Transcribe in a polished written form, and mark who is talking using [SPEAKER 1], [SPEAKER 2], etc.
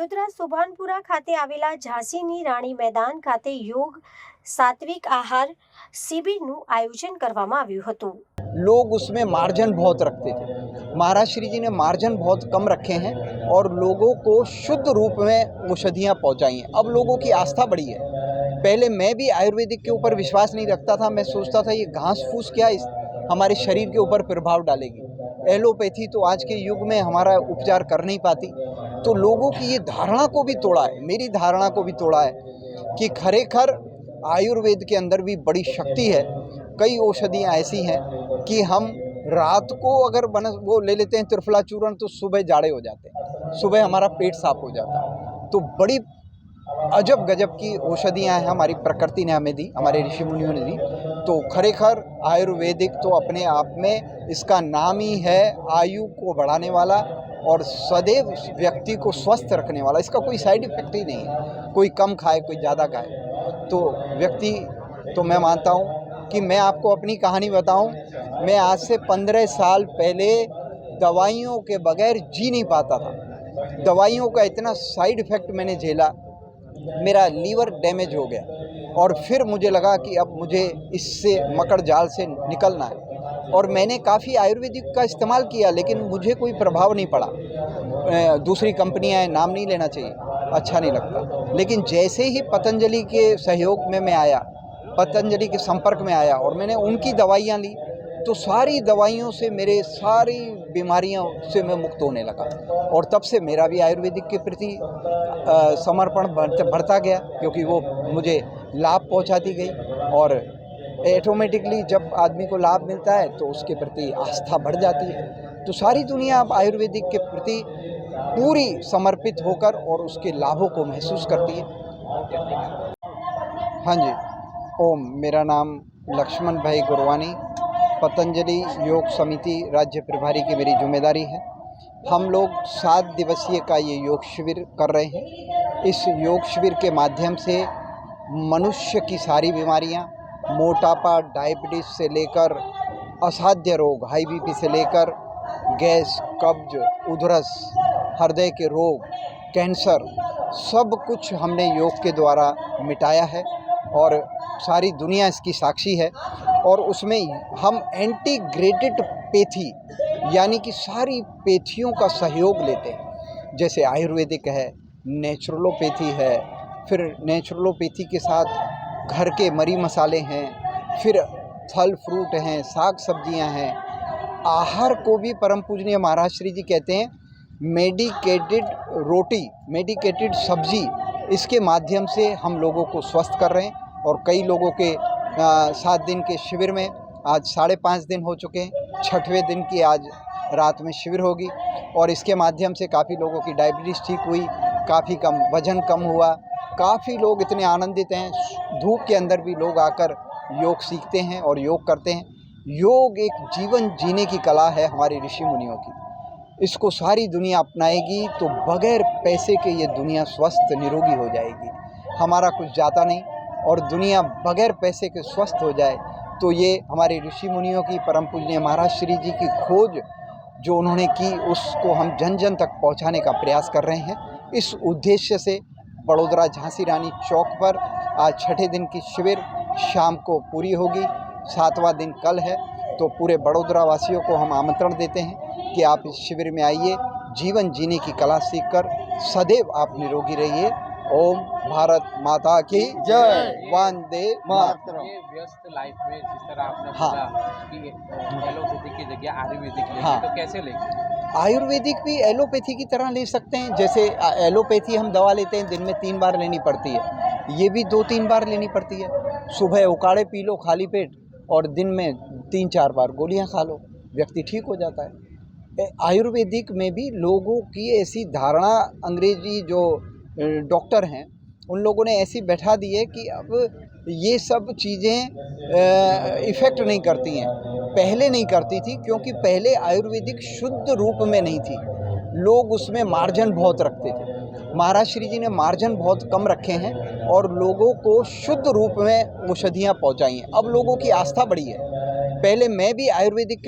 [SPEAKER 1] વડોદરા સુભાનપુરા ખાતે આવેલા ઝાંસીની રાણી મેદાન ખાતે યોગ સાત્વિક આહાર શિબિરનું આયોજન કરવામાં આવ્યું હતું।
[SPEAKER 2] लोग उसमें मार्जिन बहुत रखते थे। महाराज श्री जी ने मार्जिन बहुत कम रखे हैं और लोगों को शुद्ध रूप में औषधियाँ पहुँचाई हैं। अब लोगों की आस्था बढ़ी है। पहले मैं भी आयुर्वेदिक के ऊपर विश्वास नहीं रखता था। मैं सोचता था ये घास फूस क्या हमारे शरीर के ऊपर प्रभाव डालेगी। एलोपैथी तो आज के युग में हमारा उपचार कर नहीं पाती। तो लोगों की ये धारणा को भी तोड़ा है, मेरी धारणा को भी तोड़ा है कि खरेखर आयुर्वेद के अंदर भी बड़ी शक्ति है। कई औषधियाँ ऐसी हैं कि हम रात को अगर वो ले लेते हैं त्रिफला चूर्ण तो सुबह जाड़े हो जाते हैं, सुबह हमारा पेट साफ हो जाता है। तो बड़ी अजब गजब की औषधियाँ हैं हमारी प्रकृति ने हमें दी, हमारे ऋषि मुनियों ने दी। तो खरेखर आयुर्वेदिक तो अपने आप में इसका नाम ही है आयु को बढ़ाने वाला और सदैव व्यक्ति को स्वस्थ रखने वाला। इसका कोई साइड इफेक्ट ही नहीं है, कोई कम खाए कोई ज़्यादा खाए तो व्यक्ति। तो मैं मानता हूँ कि मैं आपको अपनी कहानी बताऊं। मैं आज से 15 साल पहले दवाइयों के बगैर जी नहीं पाता था। दवाइयों का इतना साइड इफ़ेक्ट मैंने झेला, मेरा लीवर डैमेज हो गया और फिर मुझे लगा कि अब मुझे इससे मकड़ जाल से निकलना है। और मैंने काफ़ी आयुर्वेदिक का इस्तेमाल किया लेकिन मुझे कोई प्रभाव नहीं पड़ा। दूसरी कंपनियां हैं, नाम नहीं लेना चाहिए, अच्छा नहीं लगता। लेकिन जैसे ही पतंजलि के सहयोग में मैं आया, पतंजलि के संपर्क में आया और मैंने उनकी दवाइयाँ ली तो सारी दवाइयों से मेरे सारी बीमारियों से मैं मुक्त होने लगा। और तब से मेरा भी आयुर्वेदिक के प्रति समर्पण बढ़ता गया क्योंकि वो मुझे लाभ पहुंचाती गई। और ऑटोमेटिकली जब आदमी को लाभ मिलता है तो उसके प्रति आस्था बढ़ जाती है। तो सारी दुनिया अब आयुर्वेदिक के प्रति पूरी समर्पित होकर और उसके लाभों को महसूस करती है। हाँ जी, ओम। मेरा नाम लक्ष्मण भाई गुरवानी, पतंजलि योग समिति राज्य प्रभारी की मेरी जिम्मेदारी है। हम लोग 7 दिवसीय का ये योग शिविर कर रहे हैं। इस योग शिविर के माध्यम से मनुष्य की सारी बीमारियां, मोटापा, डायबिटीज से लेकर असाध्य रोग, हाई बीपी से लेकर गैस, कब्ज, उधरस, हृदय के रोग, कैंसर, सब कुछ हमने योग के द्वारा मिटाया है और सारी दुनिया इसकी साक्षी है। और उसमें हम इंटीग्रेटेड पैथी यानी कि सारी पैथियों का सहयोग लेते हैं। जैसे आयुर्वेदिक है, नेचुरलोपैथी है, फिर नेचुरलोपैथी के साथ घर के मरी मसाले हैं, फिर फल फ्रूट हैं, साग सब्जियां हैं। आहार को भी परम पूजनीय महाराज श्री जी कहते हैं मेडिकेटेड रोटी, मेडिकेटेड सब्जी, इसके माध्यम से हम लोगों को स्वस्थ कर रहे हैं। और कई लोगों के 7 दिन के शिविर में आज 5.5 दिन हो चुके हैं। 6वें दिन की आज रात में शिविर होगी और इसके माध्यम से काफ़ी लोगों की डायबिटीज़ ठीक हुई, काफ़ी कम वज़न कम हुआ। काफ़ी लोग इतने आनंदित हैं। धूप के अंदर भी लोग आकर योग सीखते हैं और योग करते हैं। योग एक जीवन जीने की कला है हमारे ऋषि मुनियों की। इसको सारी दुनिया अपनाएगी तो बगैर पैसे के ये दुनिया स्वस्थ निरोगी हो जाएगी। हमारा कुछ जाता नहीं और दुनिया बगैर पैसे के स्वस्थ हो जाए तो ये हमारे ऋषि मुनियों की, परम पूजनीय महाराज श्री जी की खोज जो उन्होंने की उसको हम जन जन तक पहुंचाने का प्रयास कर रहे हैं। इस उद्देश्य से बड़ोदरा झांसी रानी चौक पर आज 6ठे दिन की शिविर शाम को पूरी होगी। 7वां दिन कल है। तो पूरे बड़ोदरा वासियों को हम आमंत्रण देते हैं कि आप इस शिविर में आइए, जीवन जीने की कला सीखकर सदैव आप निरोगी रहिए। ओम भारत माता की जय, वंदे मातरम।
[SPEAKER 3] ये व्यस्त लाइफ में जिस तरह आपने
[SPEAKER 2] हाँ।
[SPEAKER 3] बोला कि एलोपैथिक की जगह आयुर्वेदिक लेंगे,
[SPEAKER 2] हाँ।
[SPEAKER 3] तो कैसे लेंगे?
[SPEAKER 2] आयुर्वेदिक भी एलोपैथी की तरह ले सकते हैं। जैसे एलोपैथी हम दवा लेते हैं, दिन में 3 बार लेनी पड़ती है, ये भी 2-3 बार लेनी पड़ती है। सुबह उकाड़े पी लो खाली पेट और दिन में 3-4 बार गोलियां खा लो, व्यक्ति ठीक हो जाता है। आयुर्वेदिक में भी लोगों की ऐसी धारणा, अंग्रेजी जो डॉक्टर हैं उन लोगों ने ऐसी बैठा दी है कि अब ये सब चीज़ें इफ़ेक्ट नहीं करती हैं। पहले नहीं करती थी क्योंकि पहले आयुर्वेदिक शुद्ध रूप में नहीं थी। लोग उसमें मार्जिन बहुत रखते थे। महाराज श्री जी ने मार्जिन बहुत कम रखे हैं और लोगों को शुद्ध रूप में औषधियाँ पहुँचाई हैं। अब लोगों की आस्था बढ़ी है। पहले मैं भी आयुर्वेदिक